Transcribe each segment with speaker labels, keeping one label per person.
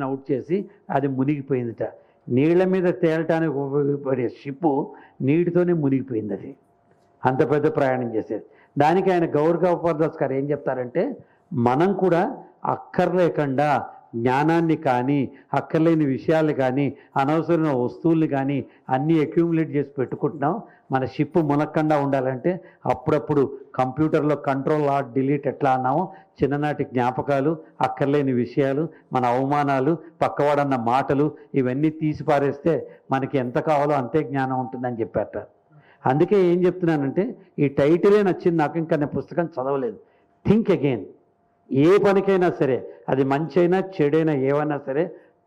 Speaker 1: మనిషిని అవుట్ చేసి అది మునిగిపోయిందిట. నీళ్ల మీద తేలటానికి ఉపయోగపడే షిప్పు నీటితోనే మునిగిపోయింది. అది అంత పెద్ద ప్రయాణం చేసేది. దానికి ఆయన గౌర్ గోపాల్దాస్ గారు ఏం చెప్తారంటే, మనం కూడా అక్కర్లేకుండా జ్ఞానాన్ని కానీ అక్కర్లేని విషయాలు కానీ అనవసరమైన వస్తువుల్ని కానీ అన్నీ అక్యూములేట్ చేసి పెట్టుకుంటున్నాం. మన షిప్ మునక్కుండా ఉండాలంటే అప్పుడప్పుడు కంప్యూటర్లో కంట్రోల్ ఆల్ట్ డిలీట్ ఎట్లా అన్నామో చిన్ననాటి జ్ఞాపకాలు, అక్కర్లేని విషయాలు, మన అవమానాలు, పక్కవాడన్న మాటలు ఇవన్నీ తీసి పారేస్తే మనకి ఎంత కావాలో అంతే జ్ఞానం ఉంటుందని చెప్పారట. అందుకే ఏం చెప్తున్నానంటే, ఈ టైటిలే నచ్చింది నాకు. ఇంకా నేను పుస్తకం చదవలేదు. Think again. ఏ పనికైనా సరే, అది మంచి అయినా చెడైనా ఏవైనా సరే,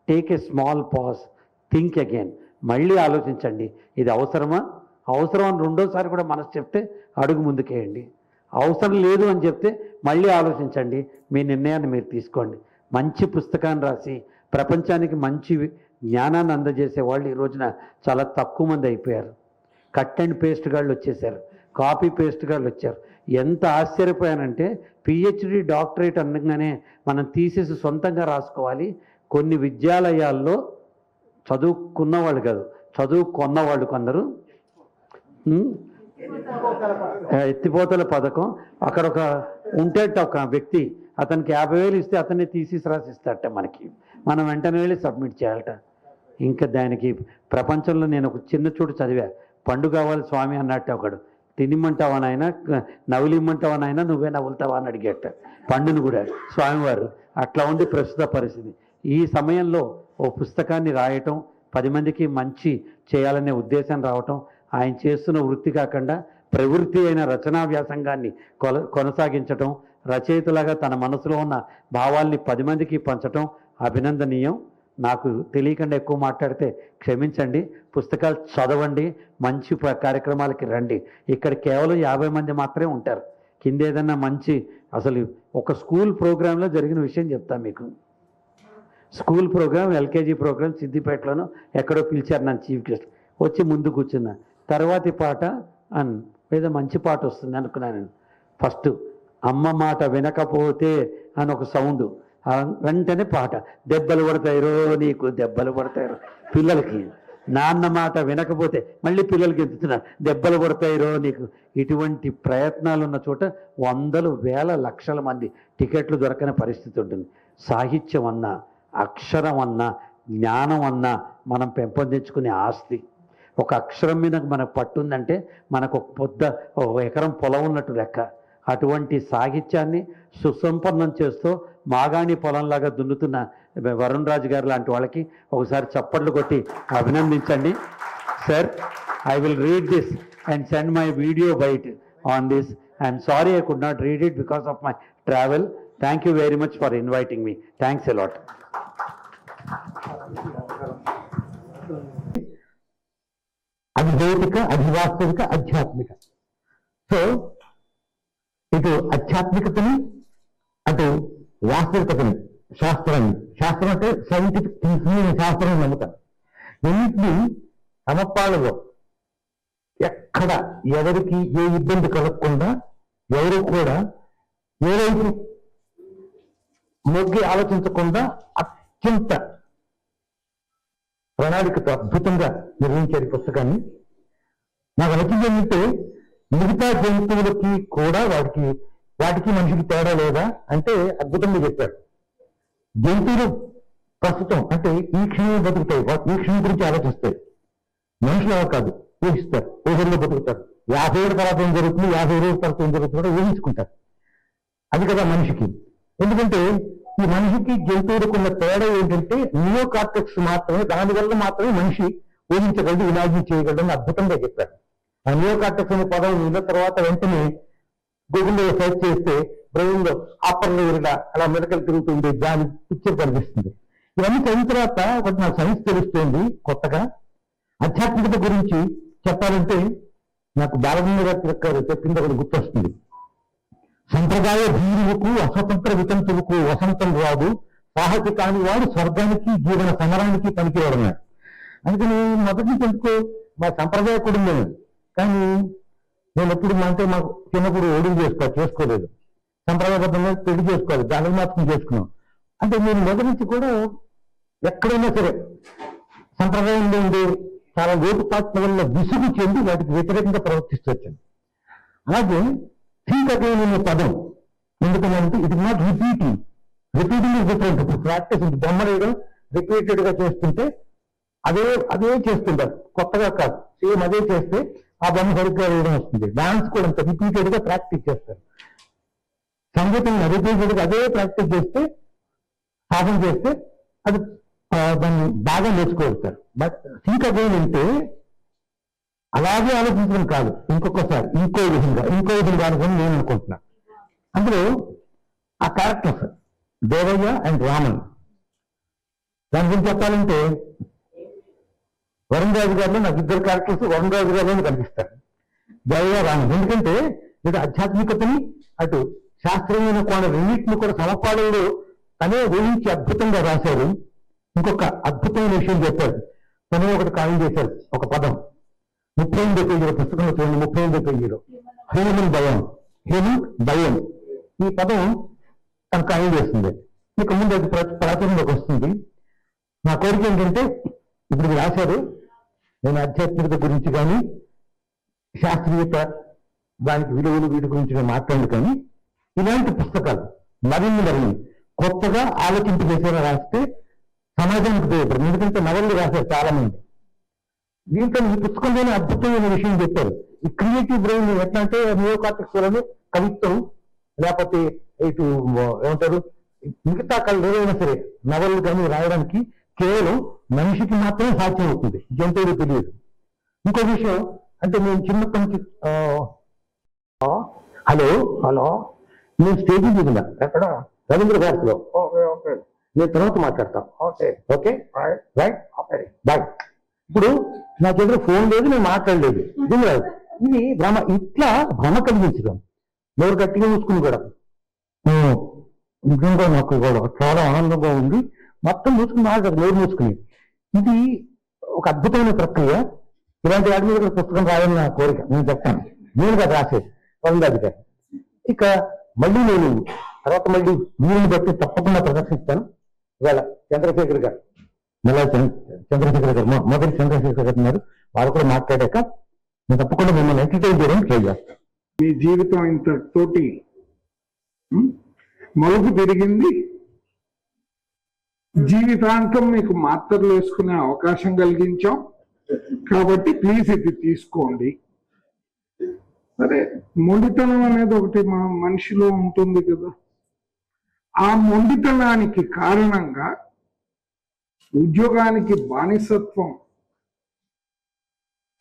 Speaker 1: take a small pause, think again. మళ్ళీ ఆలోచించండి, ఇది అవసరమా? అవసరం అని రెండోసారి కూడా మనసు చెప్తే అడుగు ముందుకేయండి. అవసరం లేదు అని చెప్తే మళ్ళీ ఆలోచించండి, మీ నిర్ణయాన్ని మీరు తీసుకోండి. మంచి పుస్తకాన్ని రాసి ప్రపంచానికి మంచి జ్ఞానాన్ని అందజేసే వాళ్ళు ఈ రోజున చాలా తక్కువ మంది అయిపోయారు. కట్ అండ్ పేస్ట్ గాళ్ళు వచ్చేసారు, కాపీ పేస్ట్ గాళ్ళు వచ్చారు. ఎంత ఆశ్చర్యపోయానంటే, పిహెచ్డి డాక్టరేట్ అనగానే మనం తీసేసి సొంతంగా రాసుకోవాలి. కొన్ని విద్యాలయాల్లో చదువుకున్న వాళ్ళు కాదు, చదువుకున్న వాళ్ళు కొందరు ఎత్తిపోతల పథకం అక్కడ ఒక ఉంటేట ఒక వ్యక్తి, అతనికి 50,000 ఇస్తే అతన్ని తీసేసి రాసిస్తాడట మనకి. మనం వెంటనే వెళ్ళి సబ్మిట్ చేయాలట. ఇంకా దానికి ప్రపంచంలో నేను ఒక చిన్న చోటు చదివా, పండు కావాలి స్వామి అన్నట్టు ఒకడు. తినిమ్మంటావా నాయన, నవ్వులిమ్మంటావా నాయన, నువ్వే నవ్వులుతావా అని అడిగేట పండును కూడా స్వామివారు. అట్లా ఉంది ప్రస్తుత పరిస్థితి. ఈ సమయంలో ఓ పుస్తకాన్ని రాయటం, 10 మందికి మంచి చేయాలనే ఉద్దేశం రావటం, ఆయన చేస్తున్న వృత్తి కాకుండా ప్రవృత్తి అయిన రచనా వ్యాసంగాన్ని కొనసాగించటం, రచయితలాగా తన మనసులో ఉన్న భావాల్ని 10 మందికి పంచటం అభినందనీయం. నాకు తెలియకుండా ఎక్కువ మాట్లాడితే క్షమించండి. పుస్తకాలు చదవండి, మంచి కార్యక్రమాలకి రండి. ఇక్కడ కేవలం 50 మంది మాత్రమే ఉంటారు. కింద ఏదన్నా మంచి, అసలు ఒక స్కూల్ ప్రోగ్రాంలో జరిగిన విషయం చెప్తాను మీకు. స్కూల్ ప్రోగ్రాం, ఎల్కేజీ ప్రోగ్రాం సిద్దిపేటలోనూ ఎక్కడో పిలిచారు నన్ను చీఫ్ గెస్ట్. వచ్చి ముందు కూర్చున్నా. తర్వాతి పాట ఏదో మంచి పాట వస్తుంది అనుకున్నాను నేను. ఫస్ట్ అమ్మ మాట వినకపోతే అని ఒక సౌండ్, వెంటనే పాట, దెబ్బలు పడతాయిరో నీకు, దెబ్బలు పడతాయిరో. పిల్లలకి నాన్న మాట వినకపోతే మళ్ళీ పిల్లలకి ఎత్తుతున్నారు, దెబ్బలు పడతాయిరో నీకు. ఇటువంటి ప్రయత్నాలు ఉన్న చోట వందలు, వేల, లక్షల మంది టికెట్లు దొరకని పరిస్థితి ఉంటుంది. సాహిత్యం అన్నా, అక్షరం అన్నా, జ్ఞానం అన్నా మనం పెంపొందించుకునే ఆస్తి. ఒక అక్షరం మీద మనకు పట్టుందంటే మనకు ఒక ఎకరం పొలం ఉన్నట్టు లెక్క. అటువంటి సాహిత్యాన్ని సుసంపన్నం చేస్తూ మాగాణి పొలంలాగా దున్నుతున్న వరుణ్ రాజు గారు లాంటి వాళ్ళకి ఒకసారి చప్పట్లు కొట్టి అభినందించండి. Sir, I will read this and send my video byte on this. I'm sorry I could not read it because of my travel. Thank you very much for inviting me. Thanks a lot.
Speaker 2: అధిభౌతిక, అధివాస్తవిక, ఆధ్యాత్మిక. So ఇటు ఆధ్యాత్మికతని, అటు వాస్తవికతని, శాస్త్రాన్ని. శాస్త్రం అంటే scientific things ని శాస్త్రం నమ్ముతాను. రెండింటినీ సమపాలలో ఎక్కడ ఎవరికి ఏ ఇబ్బంది కలగకుండా, ఎవరు కూడా ఏవైపు మొగ్గి ఆలోచించకుండా అత్యంత ప్రణాళికతో అద్భుతంగా నిర్వహించారు ఈ పుస్తకాన్ని. నాకు నచ్చింది ఏంటంటే, మిగతా జంతువులకి కూడా వాటికి మనిషికి తేడా లేదా అంటే అద్భుతంగా చెప్పారు. జంతువులు ప్రస్తుతం అంటే ఈ క్షణం బతుకుతాయి, ఈ క్షణం గురించి ఆలోచిస్తాయి. మనుషులు అలా కాదు, ఊహిస్తారు, ఊహల్లో బతుకుతారు. 50 ఏళ్ళ తర్వాత ఏం జరుగుతుంది, 50 రోజుల తర్వాత ఏం జరుగుతుంది కూడా ఊహించుకుంటారు. అది కదా మనిషికి. ఎందుకంటే ఈ మనిషికి జంతువులకు ఉన్న తేడా ఏంటంటే నియో కార్టెక్స్ మాత్రమే, దానివల్ల మాత్రమే మనిషి ఊహించగలడు, ఇమాజిన్ చేయగలడు అని అద్భుతంగా చెప్పారు. ఆ నియో కార్టెక్స్ అనే పదం విన్న తర్వాత వెంటనే గూగుల్లో సెర్చ్ చేస్తే బ్రెయిన్ లో అప్పర్ లేయర్గా అలా మెడకలు తిరుగుతుంది, దాని పిక్చర్ కనిపిస్తుంది. ఇవన్నీ చదివిన తర్వాత ఒకటి నాకు సైన్స్ తెలుస్తుంది కొత్తగా. ఆధ్యాత్మికత గురించి చెప్పాలంటే నాకు బాలగంగాధర గారు చెప్పింది ఒకటి గుర్తొస్తుంది. సంప్రదాయ భీరువుకు, అస్వతంత్ర వితంతువుకు వసంతం రాదు, సాహసి కాని వాడు స్వర్గానికి జీవన సమరానికి పనికిరాడన్నాడు. అందుకని మొదటి నుంచి ఎందుకో మా సంప్రదాయ కుటుంబం, కానీ నేను ఎప్పుడు అంటే మాకు చిన్నప్పుడు ఒడుగు చేసుకోలేదు, సంప్రదాయబద్ధంగా పెళ్లి చేసుకోవాలి, దానికి మాత్రం చేసుకున్నాం. అంటే నేను మొదటి నుంచి కూడా ఎక్కడైనా సరే సంప్రదాయంలో ఉండే చాలా లోటుపాట్ల వల్ల విసుగు చెంది వాటికి వ్యతిరేకంగా ప్రవర్తిస్తూ వచ్చింది. అలాగే థింక్ అగైన్ అనే పదం ఎందుకంటే it is not repeating. Repeating is different. ఇప్పుడు ప్రాక్టీస్ ఉంది, బొమ్మ వేయడం రిపీటెడ్ గా చేస్తుంటే అదే అదే చేస్తుంటారు, కొత్తగా కాదు. సేమ్ అదే చేస్తే ఆ బొమ్మ సరిగ్గా వేయడం వస్తుంది. డాన్స్ కూడా అంత రిపీటెడ్ గా ప్రాక్టీస్ చేస్తారు. సంగీతం రిపీటెడ్ గా అదే ప్రాక్టీస్ చేస్తే, సాధన చేస్తే అది దాన్ని బాగా నేర్చుకోగలుగుతారు. బట్ థింక్ అగైన్ అంటే అలాగే ఆలోచించడం కాదు, ఇంకొకసారి ఇంకో విధంగా అనుకుని నేను అనుకుంటున్నా. అందులో ఆ క్యారెక్టర్స్ దేవయ్య అండ్ రామన్, దాని గురించి చెప్పాలంటే వరుణ్ రాజు గారిలో నాకు ఇద్దరు క్యారెక్టర్స్ వరుణ్ రాజు గారిలో కనిపిస్తారు, దేవయ్య రామన్. ఎందుకంటే ఇటు ఆధ్యాత్మికతని అటు శాస్త్రీయమైన కోణం రెండింటిని కూడా సమపాళంలో తనే ఊహించి అద్భుతంగా రాశారు. ఇంకొక అద్భుతమైన విషయం చెప్పారు, తనే ఒకటి ఖాయం చేశారు, ఒక పదం 38 పేజీల పుస్తకంలో చూడండి, 38 పేజీలో హ్యూమన్ భయం ఈ పదం తను ఖాయం చేస్తుంది. ఇక ముందు అది ప్రాచుర్యంలోకి వస్తుంది. నా కోరిక ఏంటంటే ఇప్పుడు మీరు రాశారు, నేను ఆధ్యాత్మికత గురించి కానీ శాస్త్రీయత దానికి విలువలు వీటి గురించి నేను మాట్లాడు, కానీ ఇలాంటి పుస్తకాలు మరిన్ని కొత్తగా ఆలోచింపజేసేలా రాస్తే సమాజానికి ఉపయోగపడుతుంది. ఎందుకంటే నవళ్ళు రాశారు చాలా మంది. దీంట్లో ఈ పుస్తకంలోనే అద్భుతమైన విషయం చెప్పారు. ఈ క్రియేటివ్ బ్రెయిన్ ఎట్లా అంటే నియోకార్టెక్స్ వలన కవిత్వం లేకపోతే ఇటు ఏమంటారు మిగతా కళలు ఏదైనా సరే నవళ్ళు కానీ రాయడానికి కేవలం మనిషికి మాత్రమే సాధ్యం అవుతుంది, జంతువులు తెలియదు. ఇంకో విషయం అంటే నేను చిన్నప్పటి నుంచి హలో నేను స్టేజీ దిగుదా ఎక్కడ రవీంద్ర భారతిలో, నేను తర్వాత మాట్లాడతాం. Okay right bye. ఇప్పుడు నా దగ్గర ఫోన్ లేదు, నేను మాట్లాడలేదు, ఇది ఇట్లా భ్రమ కలిగించడం, నోరు గట్టిగా మూసుకుని కూడా నిజంగా నాకు కూడా చాలా ఆనందంగా ఉంది. మొత్తం మూసుకుని మాట్లాడదు, నోరు మూసుకుని. ఇది ఒక అద్భుతమైన ప్రక్రియ. ఇలాంటి వాటి మీద పుస్తకం రాయాలని నా కోరిక. నేను చెప్తాను, నేనుగా రాసేది వరుణరాజు గారు. ఇక మళ్ళీ నేను తర్వాత మళ్ళీ వీరిని బట్టి తప్పకుండా ప్రదర్శిస్తాను. ఇవాళ చంద్రశేఖర్ గారు, మళ్ళా చంద్రశేఖర్ గారు, మొదటి చంద్రశేఖర్ గారు ఉన్నారు, వారు కూడా మాట్లాడాక నేను తప్పకుండా మిమ్మల్ని ఎంటర్టైన్ చేయడానికి ట్రై చేస్తాను.
Speaker 3: మీ జీవితం ఇంతతోటి మలుపు తిరిగింది. జీవితాంతం మీకు మాత్రలు వేసుకునే అవకాశం కలిగించాం కాబట్టి ప్లీజ్ ఇది తీసుకోండి. సరే, మొండితనం అనేది ఒకటి మా మనిషిలో ఉంటుంది కదా, ఆ మొండితనానికి కారణంగా ఉద్యోగానికి బానిసత్వం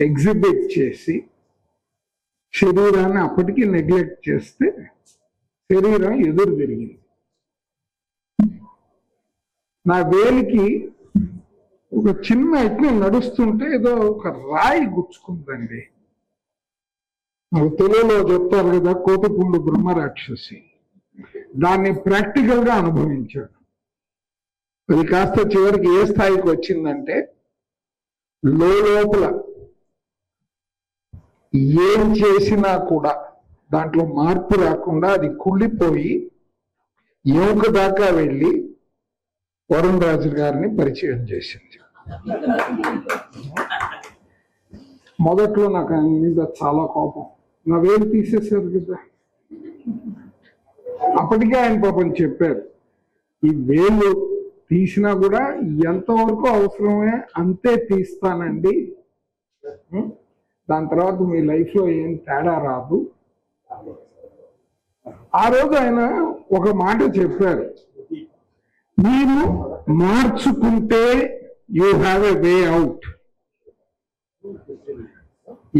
Speaker 3: ఎగ్జిబిట్ చేసి శరీరాన్ని అప్పటికి నెగ్లెక్ట్ చేస్తే శరీరం ఎదురు తిరిగింది. నా వేలికి ఒక చిన్న యజ్ఞం నడుస్తుంటే ఏదో ఒక రాయి గుచ్చుకుందండి. నాకు తెలుగులో చెప్తారు కదా, కోటిపుండు బ్రహ్మరాక్షసి. దాన్ని ప్రాక్టికల్ గా అనుభవించాడు. అది కాస్త చివరికి ఏ స్థాయికి వచ్చిందంటే లోపల ఏం చేసినా కూడా దాంట్లో మార్పు రాకుండా అది కుళ్ళిపోయి ఎముక దాకా వెళ్ళి వరుణ్ రాజు గారిని పరిచయం చేసింది. మొదట్లో నాకు ఆయన మీద చాలా కోపం, నా వేలు తీసేశారు కదా. అప్పటికే ఆయన పాపం చెప్పారు, ఈ వేలు తీసినా కూడా ఎంతవరకు అవసరమే అంతే తీస్తానండి, దాని తర్వాత మీ లైఫ్ లో ఏం తేడా రాదు. ఆ రోజు ఆయన ఒక మాట చెప్పారు, మీరు మార్చుకుంటే you have a way out.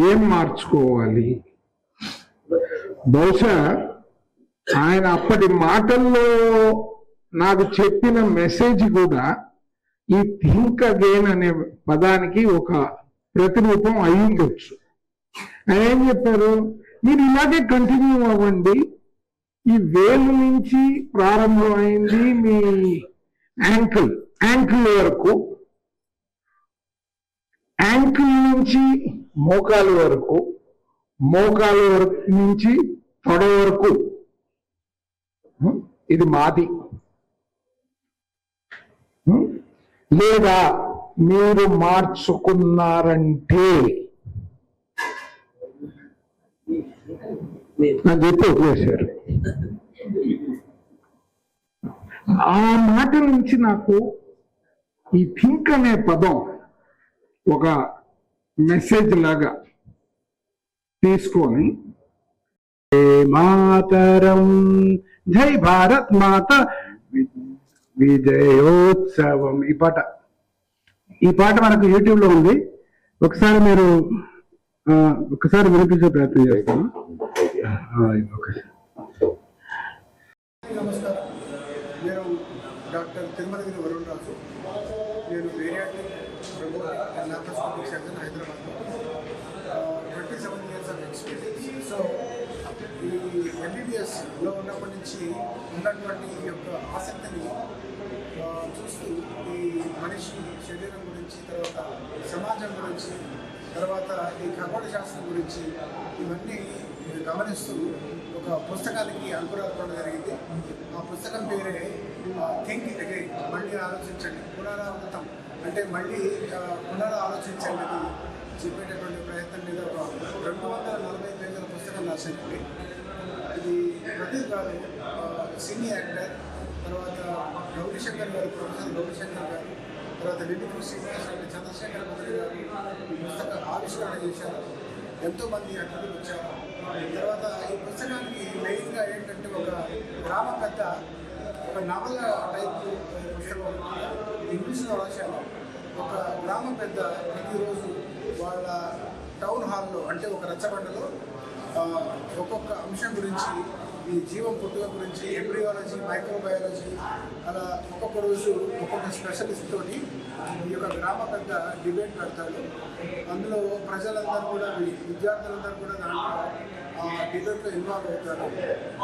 Speaker 3: ఏం మార్చుకోవాలి? బహుశా ఆయన అప్పటి మాటల్లో నాకు చెప్పిన మెసేజ్ కూడా ఈ థింక్ అగైన్ అనే పదానికి ఒక ప్రతిరూపం అయి ఉండొచ్చు. ఆయన ఏం చెప్పారు, మీరు ఇలాగే కంటిన్యూ అవ్వండి. ఈ వేలు నుంచి ప్రారంభమైంది మీ యాంకిల్ వరకు, యాంకిల్ నుంచి మోకాలు వరకు, మోకాలు వరకు నుంచి తొడ వరకు ఇది మాది. లేదా మీరు మార్చుకున్నారంటే నాకు చెప్పి వదిలేశారు. ఆ మాట నుంచి నాకు ఈ థింక్ అనే పదం ఒక మెసేజ్ లాగా తీసుకొని మాతరం జై భారత్ మాత విజయోత్సవం ఈ పాట మనకు యూట్యూబ్ లో ఉంది. ఒకసారి మీరు ఒకసారి వినిపించే ప్రయత్నం చేస్తాను.
Speaker 4: నమస్కారం, నేను డాక్టర్ తిరుమలగిరి వరుణ్ రాజు. నేను వేరియాట్రిక్ రోబోటిక్ అండ్ లాప్రోస్కోపిక్ సర్జన్ హైదరాబాద్లో. 27 years ఆఫ్ ఎక్స్పీరియన్స్. సో ఈ ఎంబీబీఎస్లో ఉన్నప్పటి నుంచి ఉన్నటువంటి ఈ యొక్క ఆసక్తిని చూస్తూ ఈ మనిషి శరీరం గురించి, తర్వాత సమాజం గురించి, తర్వాత ఈ ఖగోళ శాస్త్రం గురించి ఇవన్నీ గమనిస్తూ ఒక పుస్తకానికి అంకురార్పణ జరిగింది. ఆ పుస్తకం పేరే థింక్ అగైన్, మళ్ళీ ఆలోచించండి. పునరావృతం అంటే మళ్ళీ ఆలోచించండి చెప్పేటటువంటి ప్రయత్నం మీద ఒక 240 పేజీల పుస్తకం రాసింది. ఇది ప్రదీప్ గారు సినీ యాక్టర్, తర్వాత గౌరీశంకర్ గారు, ప్రొఫెసర్ గౌరీశంకర్ గారు, తర్వాత నిండిపూర్ శ్రీనివాస్ రెడ్డి, చంద్రశేఖర్ బద్రి గారు ఈ పుస్తక ఆవిష్కరణ చేశారు. ఎంతోమంది అతిథులు వచ్చారు. తర్వాత ఈ పుస్తకానికి మెయిన్గా ఏంటంటే ఒక గ్రామ పెద్ద ఒక నవల టైప్ పుస్తకం ఇంగ్లీష్లో రాశాను. ఒక గ్రామ పెద్ద ప్రతిరోజు వాళ్ళ టౌన్ హాల్లో అంటే ఒక రచ్చబండలో ఒక్కొక్క అంశం గురించి, ఈ జీవం పుట్టుక గురించి, ఎంబ్రియాలజీ, మైక్రోబయాలజీ, అలా ఒక్కొక్క రోజు ఒక్కొక్క స్పెషలిస్ట్ తోటి ఈ యొక్క గ్రామ పెద్ద డిబేట్ పెడతాడు. అందులో ప్రజలందరూ కూడా, విద్యార్థులందరూ కూడా దాంట్లో డిబేట్లో ఇన్వాల్వ్ అవుతారు.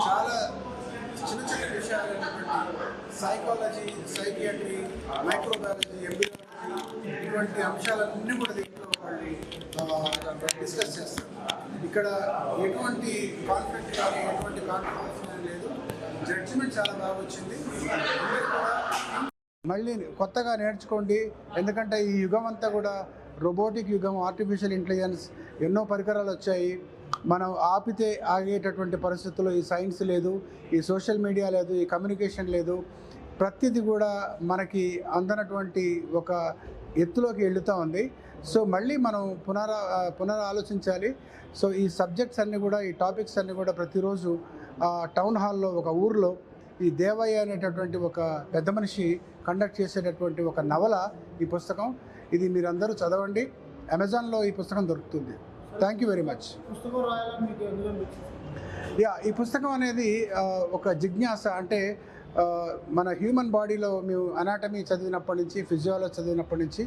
Speaker 4: చాలా చిన్న చిన్న విషయాలైనటువంటి సైకాలజీ, సైకియాట్రీ, మైక్రోబయాలజీ, ఎంబ్రియాలజీ ఇటువంటి అంశాలన్నీ కూడా దీంట్లో వాళ్ళు డిస్కస్ చేస్తారు. ఇక్కడ ఎటువంటి కాన్ఫ్లిక్ట్ కానీ ఎటువంటి కాంట్రవర్సీ లేదు. జడ్జిమెంట్ చాలా బాగా వచ్చింది. మళ్ళీ కొత్తగా నేర్చుకోండి, ఎందుకంటే ఈ యుగం అంతా కూడా రోబోటిక్ యుగం, ఆర్టిఫిషియల్ ఇంటెలిజెన్స్, ఎన్నో పరికరాలు వచ్చాయి. మనం ఆపితే ఆగేటటువంటి పరిస్థితుల్లో ఈ సైన్స్ లేదు, ఈ సోషల్ మీడియా లేదు, ఈ కమ్యూనికేషన్ లేదు. ప్రతిదీ కూడా మనకి అందనటువంటి ఒక ఎత్తులోకి వెళుతూ ఉంది. సో మళ్ళీ మనం పునరాలోచించాలి. సో ఈ సబ్జెక్ట్స్ అన్నీ కూడా, ఈ టాపిక్స్ అన్నీ కూడా ప్రతిరోజు టౌన్ హాల్లో ఒక ఊరిలో ఈ దేవయ్య అనేటటువంటి ఒక పెద్ద మనిషి కండక్ట్ చేసేటటువంటి ఒక నవల ఈ పుస్తకం. ఇది మీరందరూ చదవండి. అమెజాన్లో ఈ పుస్తకం దొరుకుతుంది. Thank you very much. ఈ పుస్తకం అనేది ఒక జిజ్ఞాస. అంటే మన హ్యూమన్ బాడీలో మేము అనాటమీ చదివినప్పటి నుంచి, ఫిజియాలజీ చదివినప్పటి నుంచి,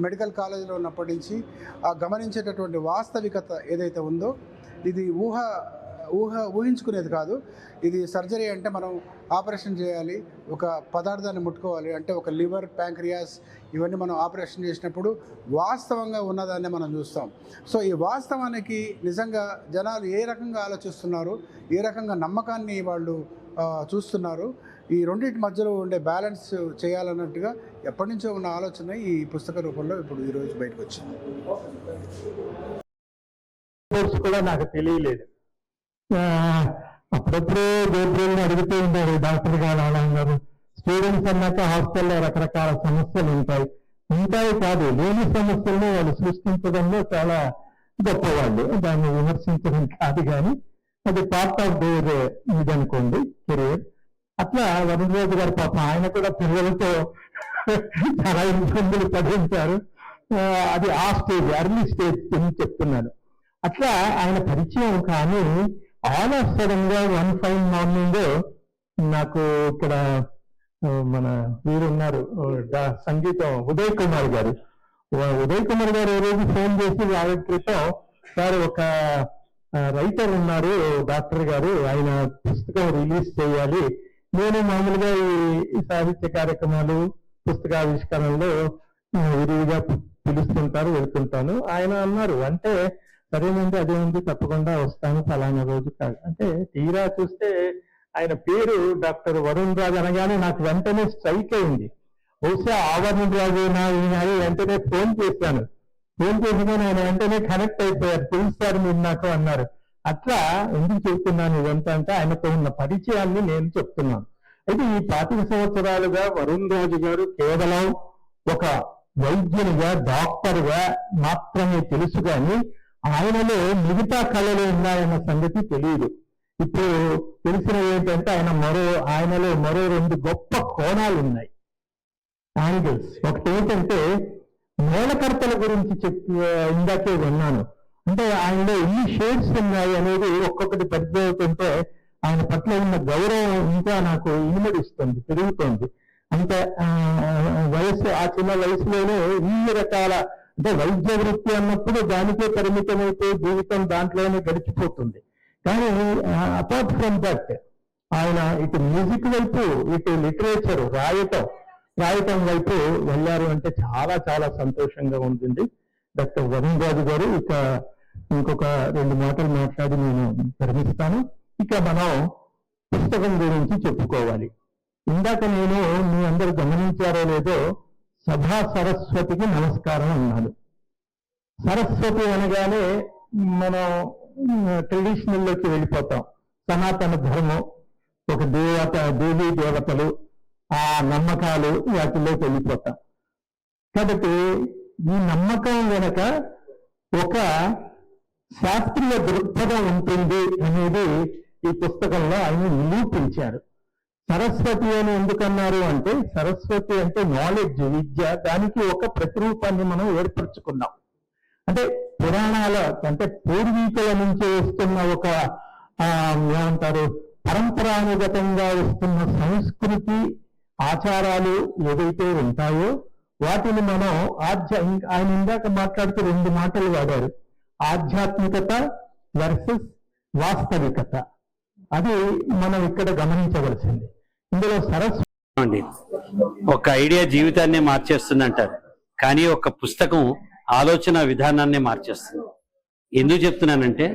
Speaker 4: మెడికల్ కాలేజీలో ఉన్నప్పటి నుంచి గమనించేటటువంటి వాస్తవికత ఏదైతే ఉందో, ఇది ఊహించుకునేది కాదు. ఇది సర్జరీ అంటే మనం ఆపరేషన్ చేయాలి, ఒక పదార్థాన్ని ముట్టుకోవాలి. అంటే ఒక లివర్, ప్యాంక్రియాస్ ఇవన్నీ మనం ఆపరేషన్ చేసినప్పుడు వాస్తవంగా ఉన్నదాన్ని మనం చూస్తాం. సో ఈ వాస్తవానికి నిజంగా జనాలు ఏ రకంగా ఆలోచిస్తున్నారు, ఏ రకంగా నమ్మకాన్ని వాళ్ళు చూస్తున్నారు, ఈ రెండింటి మధ్యలో ఉండే బ్యాలెన్స్ చేయాలన్నట్టుగా ఎప్పటి నుంచో ఉన్న ఆలోచన ఈ పుస్తక రూపంలో ఇప్పుడు ఈరోజు బయటకు వచ్చింది.
Speaker 2: కూడా నాకు తెలియలేదు. అప్పుడప్పుడు గోపురాలను అడుగుతూ ఉంటారు డాక్టర్ గారు, అలా ఉన్నారు. స్టూడెంట్స్ అన్నాక హాస్టల్లో రకరకాల సమస్యలు ఉంటాయి కాదు, లేని సమస్యలను వాళ్ళు సృష్టించడంలో చాలా గొప్పవాళ్ళు. దాన్ని విమర్శించడం కాదు, కానీ అది పార్ట్ ఆఫ్ దేర్ ఇదనుకోండి, కెరీర్. అట్లా వరుణ్ రాజు గారు పాపం ఆయన కూడా పిల్లలతో చాలా ఇబ్బందులు పడి ఉంటారు. అది ఆ స్టేజ్, ఎర్లీ స్టేజ్ చెప్తున్నాను. అట్లా ఆయన పరిచయం. కానీ ఆల్ ఆఫ్ సడన్ గా వన్ ఫైన్ మార్నింగ్ నాకు ఇక్కడ మన వీరున్నారు సంగీతం ఉదయ్ కుమార్ గారు ఏ రోజు ఫోన్ చేసి 5 క్రితం, సార్ ఒక రైటర్ ఉన్నారు డాక్టర్ గారు, ఆయన పుస్తకం రిలీజ్ చేయాలి. నేను మామూలుగా ఈ సాహిత్య కార్యక్రమాలు, పుస్తకావిష్కరణలో విరివిగా పిలుస్తుంటారు, వెళ్తుంటాను. ఆయన అన్నారు, అంటే సరేనండి, అదేముంది, తప్పకుండా వస్తాను ఫలానా రోజు కాదు అంటే, తీరా చూస్తే ఆయన పేరు డాక్టర్ వరుణ్ రాజ్ అనగానే నాకు వెంటనే స్ట్రైక్ అయింది. బహుశా ఆవరణ రాజేనా ఈయన అని వెంటనే ఫోన్ చేశాను. ఫోన్ చేసిన ఆయన వెంటనే కనెక్ట్ అయిపోయారు. తెలుసు సార్ మీరు నాకు అన్నారు. అట్లా ఎందుకు చెప్తున్నాను ఇదంతా అంటే ఆయనతో ఉన్న పరిచయాన్ని నేను చెప్తున్నాను. అయితే ఈ 25 సంవత్సరాలుగా వరుణ్ రాజు గారు కేవలం ఒక వైద్యునిగా, డాక్టర్గా మాత్రమే తెలుసు కానీ ఆయనలో మిగతా కళలు ఉన్నాయన్న సంగతి తెలియదు. ఇప్పుడు తెలిసిన ఏంటంటే ఆయనలో మరో 2 గొప్ప కోణాలు ఉన్నాయి, యాంగిల్స్. ఒకటి ఏంటంటే మూలకర్తల గురించి ఇందాకే విన్నాను. అంటే ఆయనలో ఎన్ని షేడ్స్ ఉన్నాయి అనేది ఒక్కొక్కటి పరిచయంతో ఆయన పట్ల ఉన్న గౌరవం ఇంకా నాకు ఇనుమడిస్తుంది, పెరుగుతోంది. అంటే వయసు, ఆ చిన్న వయసులోనే ఇన్ని రకాల, అంటే వైద్య వృత్తి అన్నప్పుడు దానికే పరిమితమైతే జీవితం దాంట్లోనే గడిచిపోతుంది. కానీ అపార్ట్ ఫ్రమ్ దట్ ఆయన ఇటు మ్యూజిక్ వైపు, ఇటు లిటరేచర్ రాయటం వైపు వెళ్ళారు అంటే చాలా చాలా సంతోషంగా ఉంటుంది. డాక్టర్ వరుణ్ రాజు గారు ఇక ఇంకొక 2 మాటలు మాట్లాడి నేను విరమిస్తాను. ఇక మనం పుస్తకం గురించి చెప్పుకోవాలి. ఇందాక నేను మీ అందరూ గమనించారో లేదో సభా సరస్వతికి నమస్కారం అన్నాను. సరస్వతి అనగానే మనం ట్రెడిషనల్లోకి వెళ్ళిపోతాం. సనాతన ధర్మం, ఒక దేవీ దేవతలు, ఆ నమ్మకాలు, వాటిలోకి వెళ్ళిపోతాం. కాబట్టి ఈ నమ్మకం వెనక ఒక శాస్త్రీయ దృక్పథం ఉంటుంది అనేది ఈ పుస్తకంలో ఆయన నిరూపించారు. సరస్వతి అని ఎందుకన్నారు అంటే, సరస్వతి అంటే నాలెడ్జ్, విద్య. దానికి ఒక ప్రతిరూపాన్ని మనం ఏర్పరచుకున్నాం. అంటే పురాణాల, అంటే పూర్వీకుల నుంచి వస్తున్న ఒక ఏమంటారు, పరంపరానుగతంగా వస్తున్న సంస్కృతి, ఆచారాలు ఏదైతే ఉంటాయో వాటిని మనం ఆయన ఇందాక మాట్లాడుతూ 2 మాటలు వాడారు, ఆధ్యాత్మికత వర్సెస్ వాస్తవికత. అది మనం ఇక్కడ గమనించవలసింది. ఇందులో
Speaker 1: అండి, ఒక ఐడియా జీవితాన్ని మార్చేస్తుందంటారు, కానీ ఒక పుస్తకం ఆలోచన విధానాన్ని మార్చేస్తుంది. ఎందుకు చెప్తున్నానంటే,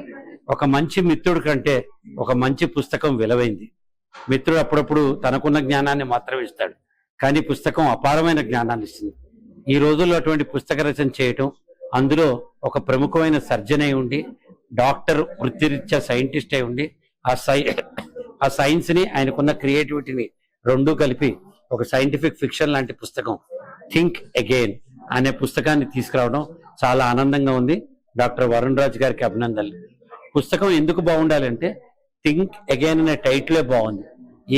Speaker 1: ఒక మంచి మిత్రుడి కంటే ఒక మంచి పుస్తకం విలువైంది. మిత్రుడు అప్పుడప్పుడు తనకున్న జ్ఞానాన్ని మాత్రమే ఇస్తాడు, కానీ పుస్తకం అపారమైన జ్ఞానాన్ని ఇస్తుంది. ఈ రోజుల్లో అటువంటి పుస్తక రచన చేయటం, అందులో ఒక ప్రముఖమైన సర్జన్ అయి ఉండి, డాక్టర్ వృత్తిరీత్యా సైంటిస్ట్ అయి ఉండి, ఆ సైన్స్ ని, ఆయనకున్న క్రియేటివిటీని రెండూ కలిపి ఒక సైంటిఫిక్ ఫిక్షన్ లాంటి పుస్తకం థింక్ అగైన్ అనే పుస్తకాన్ని తీసుకురావడం చాలా ఆనందంగా ఉంది. డాక్టర్ వరుణ్ రాజ్ గారికి అభినందనలు. పుస్తకం ఎందుకు బాగుండాలంటే, థింక్ అగైన్ అనే టైటిలే బాగుంది.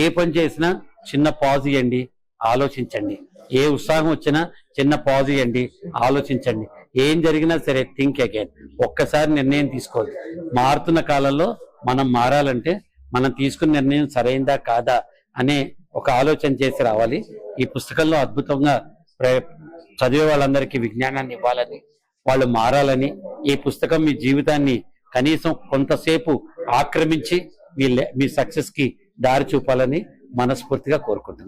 Speaker 1: ఏ పని చేసినా చిన్న పాజ్ ఇవ్వండి, ఆలోచించండి. ఏ ఉత్సాహం వచ్చినా చిన్న పాజ్ ఇవ్వండి, ఆలోచించండి. ఏం జరిగినా సరే థింక్ అగైన్. ఒక్కసారి నిర్ణయం తీసుకోవాలి. మారుతున్న కాలంలో మనం మారాలంటే మనం తీసుకున్న నిర్ణయం సరైందా కాదా అనే ఒక ఆలోచన చేసి రావాలి. ఈ పుస్తకంలో అద్భుతంగా చదివే వాళ్ళందరికీ విజ్ఞానాన్ని ఇవ్వాలని, వాళ్ళు మారాలని, ఈ పుస్తకం మీ జీవితాన్ని కనీసం కొంతసేపు ఆక్రమించి మీ సక్సెస్ కి దారి చూపాలని మనస్ఫూర్తిగా కోరుకుంటున్నాను.